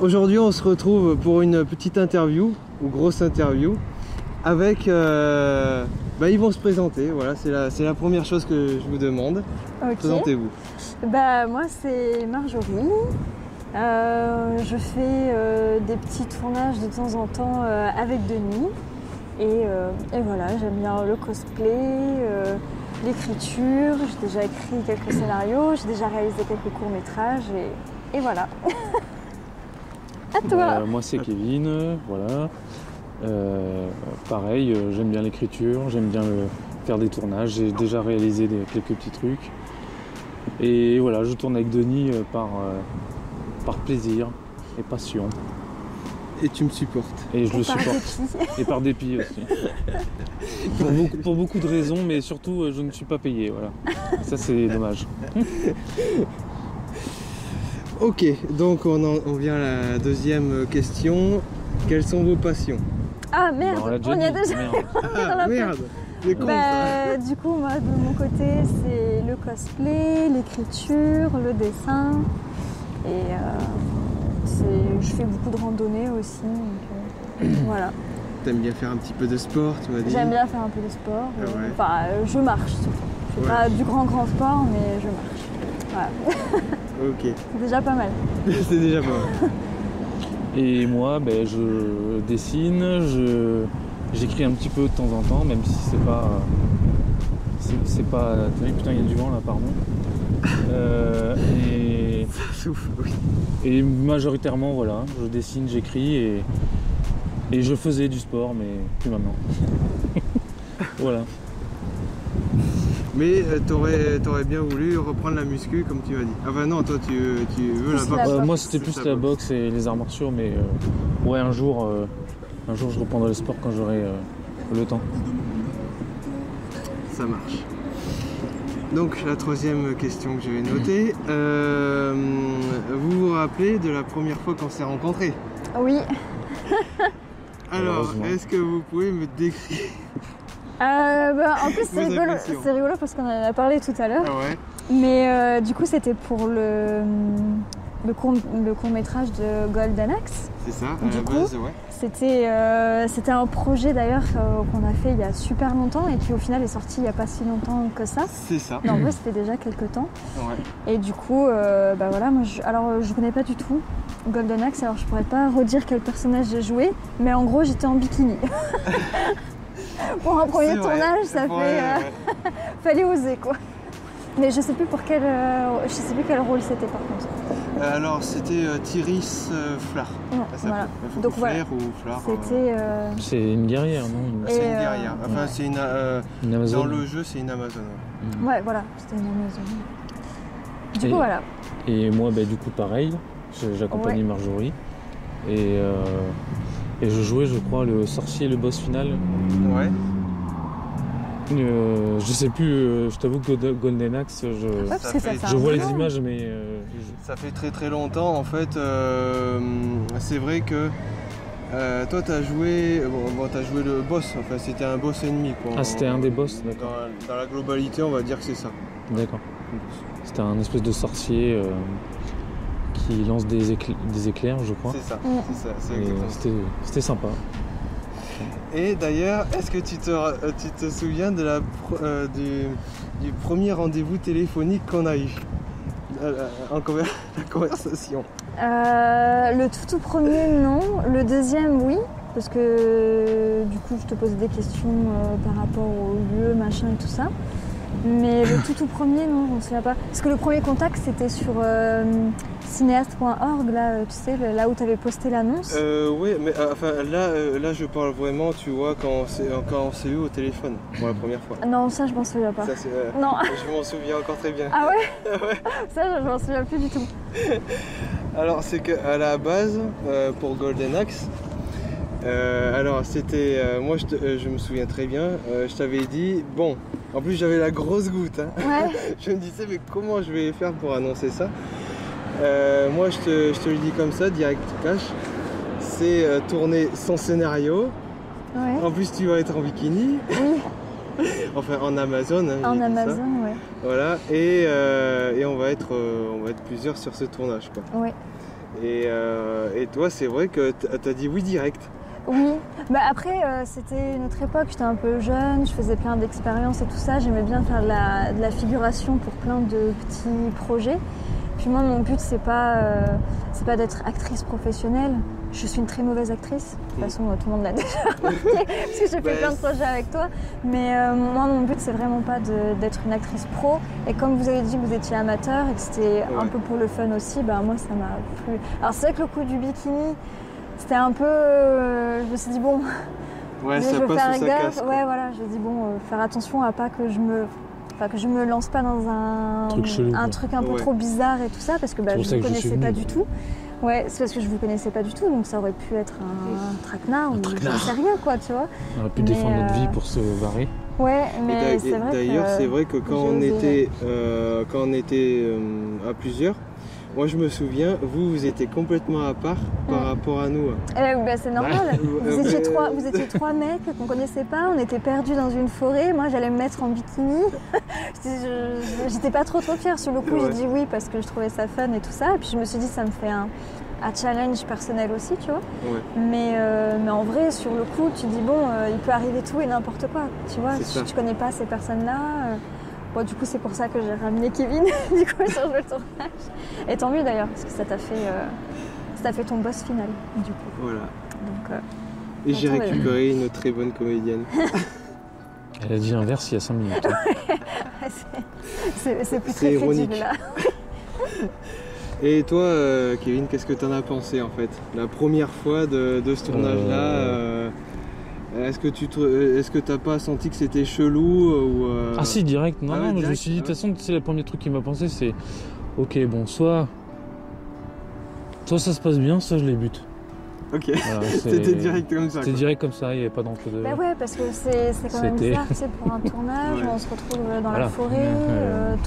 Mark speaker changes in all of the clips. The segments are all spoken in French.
Speaker 1: Aujourd'hui, on se retrouve pour une petite interview, ou grosse interview, avec... ils vont se présenter, voilà, c'est la première chose que je vous demande.
Speaker 2: Okay.
Speaker 1: Présentez-vous.
Speaker 2: Moi, c'est Marjorie. Je fais des petits tournages de temps en temps avec Denis. Et voilà, j'aime bien le cosplay, l'écriture. J'ai déjà écrit quelques scénarios, j'ai déjà réalisé quelques courts-métrages et voilà. À toi.
Speaker 3: Moi c'est Kevin, voilà. Pareil, j'aime bien l'écriture, j'aime bien faire des tournages, j'ai déjà réalisé quelques petits trucs. Et voilà, je tourne avec Denis par plaisir et passion.
Speaker 1: Et tu me supportes.
Speaker 3: Et je le supporte. Et par dépit aussi. pour beaucoup de raisons, mais surtout je ne suis pas payé, voilà. Ça c'est dommage.
Speaker 1: Ok, donc on vient à la deuxième question. Quelles sont vos passions?
Speaker 2: Ah merde, on y a déjà
Speaker 1: Ah merde, c'est con ça.
Speaker 2: Du coup, moi de mon côté, c'est le cosplay, l'écriture, le dessin. Et je fais beaucoup de randonnées aussi. Donc, voilà.
Speaker 1: T'aimes bien faire un petit peu de sport, tu m'as dit?
Speaker 2: J'aime bien faire un peu de sport.
Speaker 1: Ah ouais.
Speaker 2: Enfin, je marche surtout. Je fais pas du grand sport, mais je marche. Voilà.
Speaker 1: Ok.
Speaker 2: C'est déjà pas mal.
Speaker 1: C'est déjà pas mal.
Speaker 3: Et moi, je dessine, j'écris un petit peu de temps en temps, même si c'est pas terrible. Putain, il y a du vent là, pardon.
Speaker 1: Ça souffle, oui.
Speaker 3: Et majoritairement, voilà, je dessine, j'écris et je faisais du sport, mais plus maintenant. Voilà.
Speaker 1: Mais t'aurais bien voulu reprendre la muscu comme tu m'as dit. Ah bah non, toi tu veux la boxe.
Speaker 3: Moi c'était plus la boxe et les arts martiaux, mais ouais, un jour je reprendrai le sport quand j'aurai le temps.
Speaker 1: Ça marche. Donc la troisième question que je vais noter. Vous vous rappelez de la première fois qu'on s'est rencontrés?
Speaker 2: Oui.
Speaker 1: Alors, est-ce que vous pouvez me décrire?
Speaker 2: En plus c'est rigolo parce qu'on en a parlé tout à l'heure.
Speaker 1: Ah ouais.
Speaker 2: Mais du coup c'était pour le court-métrage de Golden Axe.
Speaker 1: C'est ça, à la base, ouais.
Speaker 2: C'était un projet d'ailleurs qu'on a fait il y a super longtemps et qui au final est sorti il n'y a pas si longtemps que ça.
Speaker 1: C'est ça.
Speaker 2: Mais en vrai c'était déjà quelques temps.
Speaker 1: Ouais.
Speaker 2: Et du coup, voilà, moi je connais pas du tout Golden Axe, alors je pourrais pas redire quel personnage j'ai joué, mais en gros j'étais en bikini. Pour un premier tournage, fallait oser quoi. Mais je sais plus quel rôle c'était par contre.
Speaker 1: Alors c'était Thyris Flard.
Speaker 2: Voilà.
Speaker 1: Donc Flair ou Flard.
Speaker 3: C'est une guerrière, non?
Speaker 1: C'est une guerrière. Enfin c'est une
Speaker 3: Amazone.
Speaker 1: Dans le jeu c'est une Amazone.
Speaker 2: Ouais, voilà, c'était une Amazone. Du coup voilà.
Speaker 3: Et moi du coup pareil, j'accompagnais Marjorie. Et je jouais, je crois, le sorcier, le boss final.
Speaker 1: Ouais.
Speaker 3: Je sais plus, je t'avoue que Golden Axe, je vois les images, mais...
Speaker 1: Ça fait très très longtemps, en fait. C'est vrai que toi, t'as joué le boss, enfin c'était un boss ennemi, quoi.
Speaker 3: Ah, c'était un des boss, d'accord.
Speaker 1: Dans la globalité, on va dire que c'est ça.
Speaker 3: D'accord. C'était un espèce de sorcier... qui lance des éclairs, je crois.
Speaker 1: C'est ça, c'est exactement.
Speaker 3: C'était sympa.
Speaker 1: Et d'ailleurs, est-ce que tu te souviens de du premier rendez-vous téléphonique qu'on a eu la conversation?
Speaker 2: Le tout premier, non. Le deuxième, oui. Parce que du coup, je te posais des questions par rapport au lieu, machin et tout ça. Mais le tout premier, non, je ne me souviens pas. Parce que le premier contact, c'était sur cinéaste.org, là, tu sais, là où tu avais posté l'annonce.
Speaker 1: Oui, mais enfin là, je parle vraiment, tu vois, quand on s'est eu au téléphone pour la première fois.
Speaker 2: Non, ça, je m'en souviens pas.
Speaker 1: Ça,
Speaker 2: non.
Speaker 1: Je m'en souviens encore très bien.
Speaker 2: Ah ouais? Ouais. Ça, je m'en souviens plus du tout.
Speaker 1: Alors, c'est qu'à la base, pour Golden Axe, alors c'était, moi je me souviens très bien, je t'avais dit, bon, en plus j'avais la grosse goutte, hein.
Speaker 2: Ouais.
Speaker 1: Je me disais mais comment je vais faire pour annoncer ça? Moi je te le dis comme ça, direct cash, c'est tourner sans scénario,
Speaker 2: ouais.
Speaker 1: En plus tu vas être en bikini,
Speaker 2: oui.
Speaker 1: Enfin en Amazon. Hein,
Speaker 2: en Amazon, ouais.
Speaker 1: Voilà, et on va être plusieurs sur ce tournage, quoi.
Speaker 2: Ouais.
Speaker 1: Et toi, c'est vrai que t'as dit oui direct.
Speaker 2: Oui, bah après c'était une autre époque, j'étais un peu jeune, je faisais plein d'expériences et tout ça, j'aimais bien faire de la figuration pour plein de petits projets. Puis moi mon but c'est pas d'être actrice professionnelle, je suis une très mauvaise actrice, de toute façon tout le monde l'a déjà remarqué parce que j'ai fait plein de projets avec toi. Mais moi mon but c'est vraiment pas d'être une actrice pro, et comme vous avez dit que vous étiez amateur et que c'était un peu pour le fun aussi, bah moi ça m'a plu. Alors c'est vrai que le coup du bikini, c'était un peu. Je me suis dit, bon.
Speaker 1: Ouais, ça
Speaker 2: je veux
Speaker 1: passe
Speaker 2: faire
Speaker 1: ou ça
Speaker 2: gaffe.
Speaker 1: casse. Quoi.
Speaker 2: Ouais, voilà, je me dis, bon, faire attention à pas que je me lance pas dans un truc un peu trop bizarre et tout ça, parce que bah, je ne vous connaissais pas du tout. Ouais, c'est parce que je vous connaissais pas du tout, donc ça aurait pu être un traquenard ou j'en sais rien, quoi, tu vois.
Speaker 3: On aurait pu défendre notre vie pour se barrer.
Speaker 2: Ouais, mais c'est vrai.
Speaker 1: D'ailleurs, c'est vrai que quand on était à plusieurs, moi je me souviens, vous étiez complètement à part par rapport à nous.
Speaker 2: Bah, c'est normal. Vous étiez trois mecs qu'on connaissait pas, on était perdus dans une forêt. Moi j'allais me mettre en bikini. J'étais pas trop fière sur le coup. J'ai dit oui parce que je trouvais ça fun et tout ça. Et puis je me suis dit ça me fait un challenge personnel aussi, tu vois. Ouais. Mais en vrai, sur le coup, tu dis bon, il peut arriver tout et n'importe quoi. Tu vois, tu connais pas ces personnes-là. Bon, du coup, c'est pour ça que j'ai ramené Kevin du coup, sur le tournage. Et tant mieux d'ailleurs, parce que ça t'a fait ton boss final, du coup.
Speaker 1: Voilà.
Speaker 2: Donc,
Speaker 1: et j'ai récupéré une très bonne comédienne.
Speaker 3: Elle a dit l'inverse il y a 5 minutes.
Speaker 2: C'est plus très crédible là.
Speaker 1: Et toi, Kevin, qu'est-ce que t'en as pensé en fait? La première fois de ce tournage-là est-ce que t'as pas senti que c'était chelou ou
Speaker 3: Ah si, direct. Non,
Speaker 1: direct,
Speaker 3: je me suis dit, de toute façon, tu sais, le premier truc qui m'a pensé, c'est ok, bon, soit ça se passe bien, soit je les bute.
Speaker 1: Ok, voilà, c'était direct comme ça.
Speaker 3: C'était direct comme ça, il n'y avait pas d'entre-deux.
Speaker 2: Bah ouais, parce que c'est quand même ça, tu sais, pour un tournage, on se retrouve dans la forêt,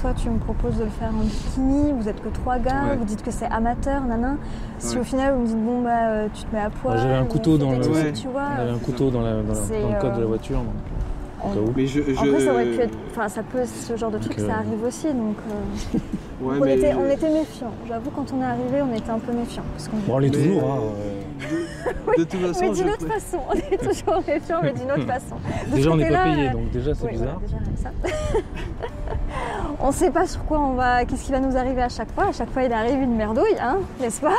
Speaker 2: toi tu me proposes de le faire en bikini, vous êtes que 3 gars, vous dites que c'est amateur, nanan. Si au final vous me dites bon bah tu te mets à poil,
Speaker 3: j'avais un couteau dans le
Speaker 2: tu vois,
Speaker 3: on avait un couteau dans le code de la voiture. Donc,
Speaker 2: mais en vrai, ça aurait pu être. Enfin, ça peut, ce genre de truc, ça arrive aussi. Donc,
Speaker 1: ouais,
Speaker 2: on était méfiants. J'avoue, quand on est arrivé, on était un peu méfiants.
Speaker 3: Bon, on l'est toujours. Hein,
Speaker 1: de toute façon,
Speaker 2: mais d'une autre façon. On est toujours méfiants, mais d'une autre façon.
Speaker 3: Déjà, on n'est pas payé, donc déjà, c'est bizarre.
Speaker 2: Voilà, déjà, ça. On ne sait pas sur quoi qu'est-ce qui va nous arriver à chaque fois. À chaque fois, il arrive une merdouille, hein, n'est-ce pas?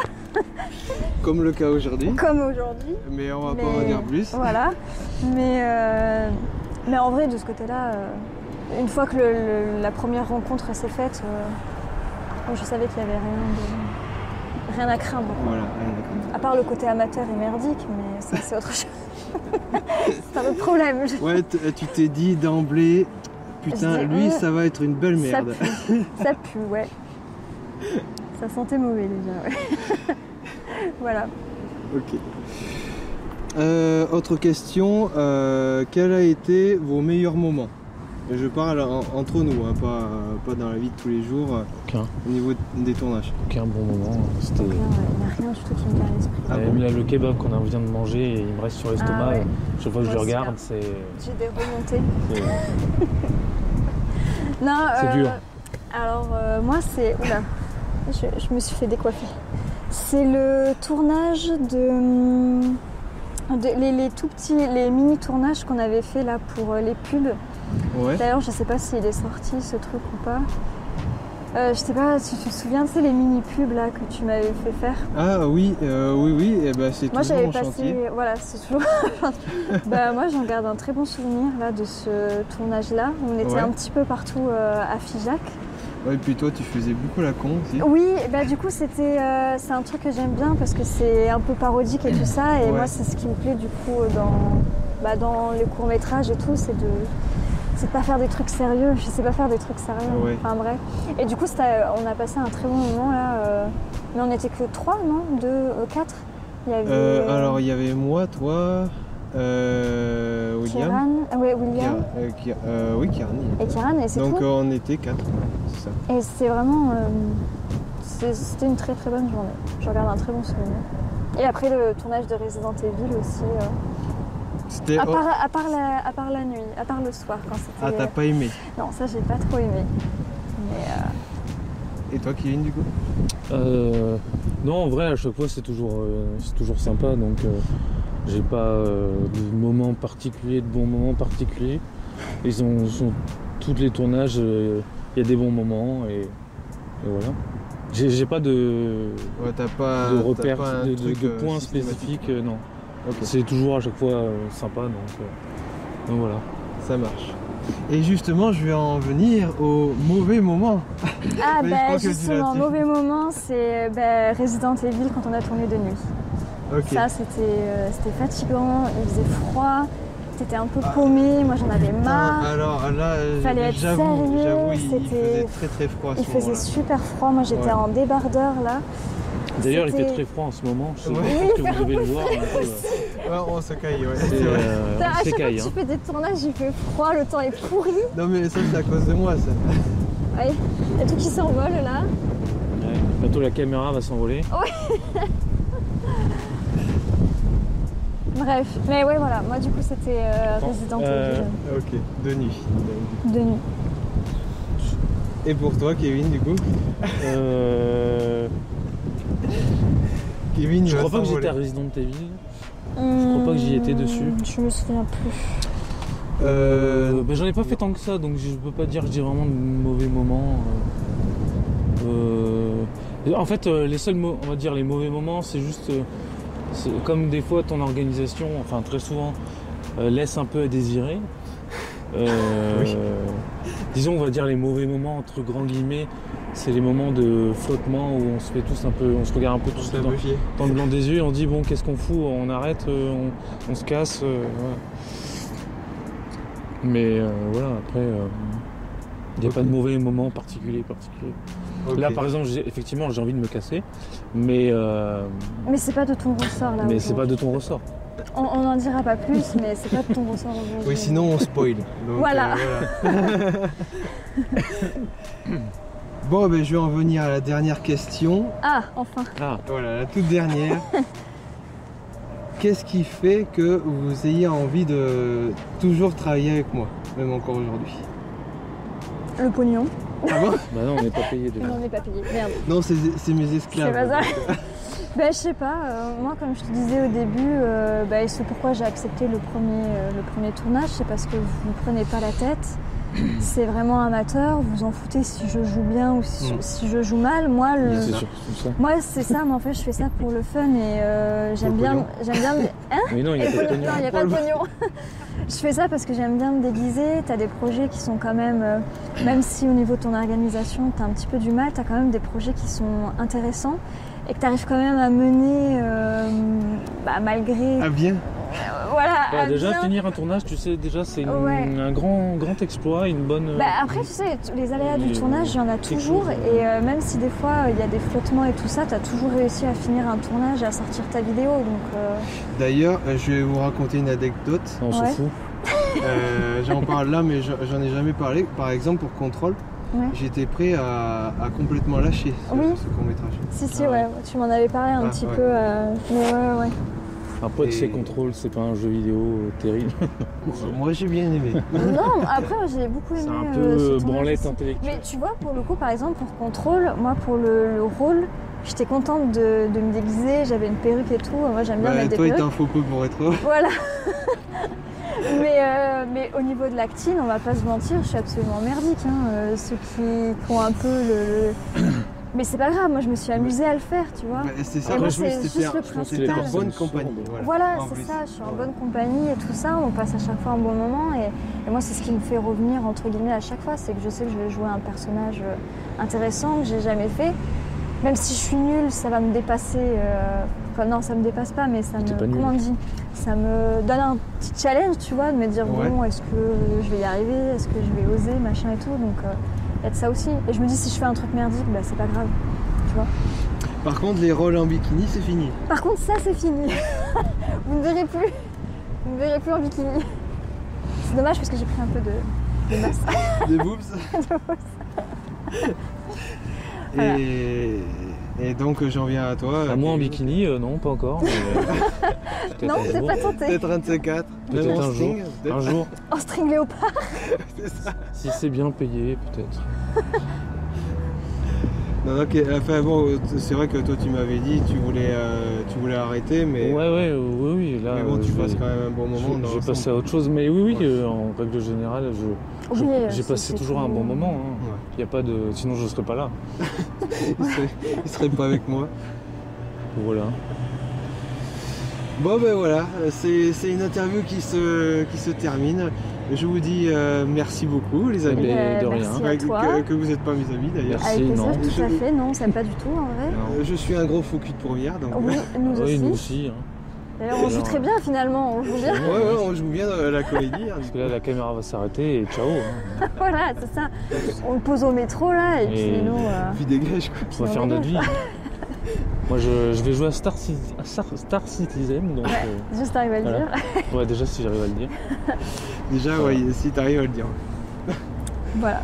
Speaker 1: Comme le cas aujourd'hui.
Speaker 2: Comme aujourd'hui.
Speaker 1: Mais on va pas en dire plus.
Speaker 2: Voilà. Mais en vrai, de ce côté-là, une fois que la première rencontre s'est faite, je savais qu'il n'y avait rien à craindre.
Speaker 1: Voilà, rien à craindre.
Speaker 2: À part le côté amateur et merdique, mais ça, c'est autre chose. C'est un autre problème.
Speaker 1: Ouais, tu t'es dit d'emblée, putain, lui, ça va être une belle merde.
Speaker 2: Ça pue, ouais. Ça sentait mauvais déjà, ouais. Voilà.
Speaker 1: Ok. Autre question, quels ont été vos meilleurs moments? Je parle entre nous, hein, pas dans la vie de tous les jours, au niveau des tournages.
Speaker 3: Aucun bon moment.
Speaker 2: Il n'y a rien du tout qui me vient à l'esprit.
Speaker 3: Là, le kebab qu'on vient de manger, il me reste sur l'estomac. Chaque fois que je regarde, c'est...
Speaker 2: J'ai des remontées. Non,
Speaker 3: c'est dur. Alors,
Speaker 2: moi, c'est... Oula, je me suis fait décoiffer. C'est le tournage les tout petits, les mini tournages qu'on avait fait là pour les pubs. Ouais. D'ailleurs, je sais pas s'il est sorti ce truc ou pas. Je sais pas si tu te souviens, c'est les mini pubs là que tu m'avais fait faire.
Speaker 1: Ah oui, oui, et ben c'est toujours en chantier.
Speaker 2: Voilà, c'est toujours. Moi, j'en garde un très bon souvenir là de ce tournage là. On était un petit peu partout à Figeac.
Speaker 1: Ouais, et puis toi, tu faisais beaucoup la con aussi.
Speaker 2: Oui, du coup, c'est un truc que j'aime bien parce que c'est un peu parodique et tout ça. Et moi, c'est ce qui me plaît du coup dans les courts-métrages et tout, c'est de pas faire des trucs sérieux. Je sais pas faire des trucs sérieux, enfin bref. Et du coup, on a passé un très bon moment là. Mais on n'était que 3, non 2, 4
Speaker 1: alors, il y avait moi, toi... William.
Speaker 2: Kieran. William.
Speaker 1: Oui, Kieran.
Speaker 2: Et Kieran, et c'est tout.
Speaker 1: Donc on était 4, c'est ça.
Speaker 2: Et c'est vraiment... c'était une très très bonne journée. Je regarde un très bon souvenir. Et après le tournage de Resident Evil aussi.
Speaker 1: C'était...
Speaker 2: À part la nuit, à part le soir quand c'était...
Speaker 1: Ah, t'as pas aimé?
Speaker 2: Non, ça j'ai pas trop aimé.
Speaker 1: Et toi Kevin du coup?
Speaker 3: Non, en vrai, à chaque fois, c'est toujours sympa. Donc, j'ai pas de moment particulier, de bons moments particuliers. Tous les tournages, il y a des bons moments et voilà. J'ai pas de,
Speaker 1: T'as pas
Speaker 3: de repères,
Speaker 1: t'as pas un
Speaker 3: de
Speaker 1: truc,
Speaker 3: points
Speaker 1: systématique.
Speaker 3: spécifiques, non.
Speaker 1: Ok,
Speaker 3: C'est toujours à chaque fois sympa, donc voilà.
Speaker 1: ça marche. Et justement, je vais en venir au mauvais moment.
Speaker 2: Ah
Speaker 1: Mais je crois
Speaker 2: bah
Speaker 1: que tu l'as
Speaker 2: justement,
Speaker 1: dit.
Speaker 2: mauvais moment, c'est Resident Evil quand on a tourné de nuit.
Speaker 1: Ok.
Speaker 2: Ça c'était fatigant, il faisait froid, t'étais un peu paumé, moi j'en avais marre.
Speaker 1: Alors là,
Speaker 2: Fallait être
Speaker 1: j'avoue,
Speaker 2: sérieux,
Speaker 1: il
Speaker 2: c'était-
Speaker 1: faisait très très froid à ce
Speaker 2: Il faisait
Speaker 1: moment-là.
Speaker 2: super froid, moi j'étais
Speaker 1: Ouais.
Speaker 2: en débardeur là.
Speaker 3: D'ailleurs, il fait
Speaker 2: C'était-
Speaker 3: très froid en ce moment. Je
Speaker 1: Ouais.
Speaker 3: pense que vous devez le voir.
Speaker 1: Ouais, on se caille, ouais.
Speaker 3: C'est,
Speaker 1: c'est vrai.
Speaker 2: Putain, à
Speaker 3: on
Speaker 2: chaque fois
Speaker 3: s'écaille,
Speaker 2: que
Speaker 3: hein.
Speaker 2: tu fais des tournages, il fait froid, le temps est pourri.
Speaker 1: Non mais ça c'est à cause de moi ça.
Speaker 2: Ouais. Il y a tout qui s'envole là.
Speaker 3: Ouais. Bientôt la caméra va s'envoler.
Speaker 2: Bref, mais ouais voilà, moi du coup c'était Resident Evil
Speaker 1: Ok, de nuit.
Speaker 2: de nuit.
Speaker 1: Et pour toi Kevin du coup? Kevin, il
Speaker 3: Je
Speaker 1: va
Speaker 3: crois pas que
Speaker 1: s'envoler.
Speaker 3: j'étais à Resident Evil. crois pas que j'y étais dessus.
Speaker 2: Je me souviens plus.
Speaker 3: Ben, j'en ai pas fait tant que ça, donc je peux pas dire que j'ai vraiment de mauvais moments. En fait, les seuls, on va dire les mauvais moments, c'est juste, c'est comme des fois ton organisation, enfin très souvent, laisse un peu à désirer.
Speaker 1: Oui.
Speaker 3: Disons, on va dire les mauvais moments entre grands guillemets, c'est les moments de flottement où on se fait tous un peu, on se regarde un peu tous
Speaker 1: C'est un peu fier.
Speaker 3: dans le blanc des yeux, et on dit bon, qu'est-ce qu'on fout, on arrête, on se casse, voilà. Mais voilà, après, il n'y a
Speaker 1: Ok.
Speaker 3: pas de mauvais moment particulier.
Speaker 1: Ok.
Speaker 3: Là, par exemple, effectivement, j'ai envie de me casser, mais
Speaker 2: C'est pas de ton ressort là.
Speaker 3: c'est pas de ton ressort.
Speaker 2: On n'en dira pas plus, mais c'est pas de ton ressort aujourd'hui.
Speaker 1: Oui, sinon on spoil. Donc,
Speaker 2: Voilà.
Speaker 1: voilà. Bon, ben, je vais en venir à la dernière question.
Speaker 2: Ah, enfin.
Speaker 3: Ah,
Speaker 1: Voilà, la toute dernière. Qu'est-ce qui fait que vous ayez envie de toujours travailler avec moi, même encore aujourd'hui?
Speaker 2: Le pognon.
Speaker 1: Ah bon?
Speaker 3: bah non, on n'est pas payé déjà.
Speaker 2: Non, on n'est pas payé. Merde.
Speaker 1: Non, c'est mes esclaves.
Speaker 2: C'est pas ça. Ben, je sais pas, moi comme je te disais au début, c'est pourquoi j'ai accepté le premier tournage, c'est parce que vous ne prenez pas la tête, c'est vraiment amateur, vous en foutez si je joue bien ou si je joue mal. Moi,
Speaker 3: C'est surtout ça.
Speaker 2: moi c'est ça, mais en fait je fais ça pour le fun et j'aime bien me... Hein?
Speaker 3: Mais non, il n'y a
Speaker 2: Et
Speaker 3: pas de
Speaker 2: pognon.
Speaker 3: pognon.
Speaker 2: Non, il n'y a pas de pognon. Je fais ça parce que j'aime bien me déguiser. Tu as des projets qui sont quand même, même si au niveau de ton organisation, tu as un petit peu du mal, tu as quand même des projets qui sont intéressants et que tu arrives quand même à mener malgré.
Speaker 1: Ah bien?
Speaker 2: Voilà.
Speaker 3: Voilà,
Speaker 2: à
Speaker 3: déjà,
Speaker 2: bien-
Speaker 3: finir un tournage, tu sais, déjà, c'est
Speaker 2: Ouais.
Speaker 3: un grand exploit, une bonne.
Speaker 2: Après, tu sais, les aléas du
Speaker 3: Et,
Speaker 2: tournage, il y en a
Speaker 3: quelque
Speaker 2: toujours.
Speaker 3: chose,
Speaker 2: Et même si des fois, il y a des flottements et tout ça, tu as toujours réussi à finir un tournage et à sortir ta vidéo. Donc,
Speaker 1: D'ailleurs, je vais vous raconter une anecdote.
Speaker 3: on s'en
Speaker 2: Ouais.
Speaker 3: fout.
Speaker 1: J'en parle là, mais j'en ai jamais parlé. Par exemple, pour Contrôle,
Speaker 2: ouais.
Speaker 1: j'étais prêt à complètement lâcher
Speaker 2: Oui.
Speaker 1: ce court-métrage.
Speaker 2: Si,
Speaker 3: Ah
Speaker 2: ouais, tu m'en avais parlé un
Speaker 1: Ah,
Speaker 2: petit
Speaker 1: ouais.
Speaker 2: peu. Mais ouais.
Speaker 3: Après, tu sais,
Speaker 1: Et-
Speaker 3: Control, c'est pas un jeu vidéo terrible.
Speaker 1: Moi, j'ai bien aimé.
Speaker 2: Non, après, j'ai beaucoup aimé.
Speaker 3: C'est un
Speaker 2: ce
Speaker 3: peu
Speaker 2: tournage
Speaker 3: branlette
Speaker 2: aussi.
Speaker 3: intellectuelle.
Speaker 2: Mais tu vois, pour le coup, par exemple, pour Contrôle, moi, pour le rôle, j'étais contente de me déguiser, j'avais une perruque et tout. Moi, j'aime bien
Speaker 1: Bah,
Speaker 2: mettre des
Speaker 1: toi, il
Speaker 2: perruques.
Speaker 1: t'en faut peu pour être heureux.
Speaker 2: Voilà. mais au niveau de l'acting, on va pas se mentir, je suis absolument merdique. Hein. Ceux qui ont un peu le... Mais c'est pas grave, moi je me suis amusée à le faire, tu vois.
Speaker 1: Bah, c'est ça.
Speaker 2: Et moi,
Speaker 1: je pense
Speaker 2: c'est
Speaker 1: que
Speaker 2: juste
Speaker 1: c'était
Speaker 2: le
Speaker 1: je pense que
Speaker 2: principal.
Speaker 1: t'es en bonne
Speaker 3: Personne
Speaker 1: compagnie.
Speaker 3: sourde.
Speaker 2: Voilà,
Speaker 1: En
Speaker 2: c'est
Speaker 1: plus.
Speaker 2: ça, je suis en
Speaker 1: Voilà.
Speaker 2: bonne compagnie et tout ça, on passe à chaque fois un bon moment et moi c'est ce qui me fait revenir entre guillemets à chaque fois, c'est que je sais que je vais jouer un personnage intéressant que j'ai jamais fait. Même si je suis nulle, ça va me dépasser, enfin non ça me dépasse pas mais ça
Speaker 3: T'es
Speaker 2: me,
Speaker 3: pas nulle.
Speaker 2: comment on dit, ça me donne un petit challenge tu vois, de me dire
Speaker 1: Ouais.
Speaker 2: bon est-ce que je vais y arriver, est-ce que je vais oser, machin et tout, donc il y a de ça aussi. Et je me dis si je fais un truc merdique, bah c'est pas grave, tu vois.
Speaker 1: Par contre, les rôles en bikini, c'est fini.
Speaker 2: Par contre, ça, c'est fini. Vous ne verrez plus. Vous ne verrez plus en bikini. C'est dommage parce que j'ai pris un peu de masse.
Speaker 1: Des boobs.
Speaker 2: Voilà.
Speaker 1: Et donc, j'en viens à toi.
Speaker 3: À moi en bikini, non, pas encore. Mais, peut-être
Speaker 2: Non,
Speaker 3: un
Speaker 2: t'es
Speaker 3: jour.
Speaker 2: pas tenté.
Speaker 1: Peut-être un de ces quatre.
Speaker 3: Peut-être
Speaker 1: Même en
Speaker 3: un jour.
Speaker 1: string, peut-être.
Speaker 3: Un jour,
Speaker 2: En string léopard.
Speaker 1: C'est ça.
Speaker 3: si c'est bien payé, peut-être.
Speaker 1: Non, ok, enfin bon, c'est vrai que toi tu m'avais dit tu voulais arrêter, mais,
Speaker 3: Oui, là.
Speaker 1: mais bon, tu
Speaker 3: je vais-
Speaker 1: passes quand même un bon moment dans
Speaker 3: J'ai
Speaker 1: l'ensemble.
Speaker 3: passé à autre chose, mais oui,
Speaker 1: Ouais.
Speaker 3: en règle générale,
Speaker 2: Oui,
Speaker 3: j'ai passé
Speaker 2: c'est
Speaker 3: toujours un bon moment. Hein.
Speaker 1: Ouais.
Speaker 3: Y a pas de, sinon je serais pas là.
Speaker 1: Il serait pas avec moi.
Speaker 3: Voilà.
Speaker 1: Bon ben voilà, c'est une interview qui se termine. Je vous dis merci beaucoup les amis.
Speaker 3: Ben, de
Speaker 2: merci
Speaker 3: rien.
Speaker 2: à toi.
Speaker 1: Que vous n'êtes pas mes amis d'ailleurs.
Speaker 3: Merci.
Speaker 2: Avec plaisir,
Speaker 3: non.
Speaker 2: tout à
Speaker 1: Je-
Speaker 2: fait. Non, ça pas du tout en vrai.
Speaker 3: Non.
Speaker 1: Je suis un gros faux cul de première, donc
Speaker 2: Oui, nous
Speaker 3: Oui,
Speaker 2: aussi.
Speaker 3: nous aussi. Hein.
Speaker 2: D'ailleurs, on joue très bien finalement, on joue bien.
Speaker 1: ouais, on joue bien la comédie. Hein,
Speaker 3: Parce que là, la caméra va s'arrêter et ciao. Hein.
Speaker 2: Voilà, c'est ça. On le pose au métro là et puis
Speaker 3: Et-
Speaker 2: nous.
Speaker 1: puis dégage quoi.
Speaker 3: On va faire notre vie. Moi, je vais jouer à Star Citizen. Donc,
Speaker 2: Juste arrive à le
Speaker 3: voilà.
Speaker 2: dire.
Speaker 3: Ouais, déjà, si j'arrive à le dire.
Speaker 1: Déjà, ouais, si t'arrives à le dire.
Speaker 2: Voilà.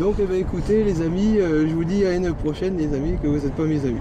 Speaker 1: Donc, eh ben, écoutez les amis, je vous dis à une prochaine les amis, que vous n'êtes pas mes amis.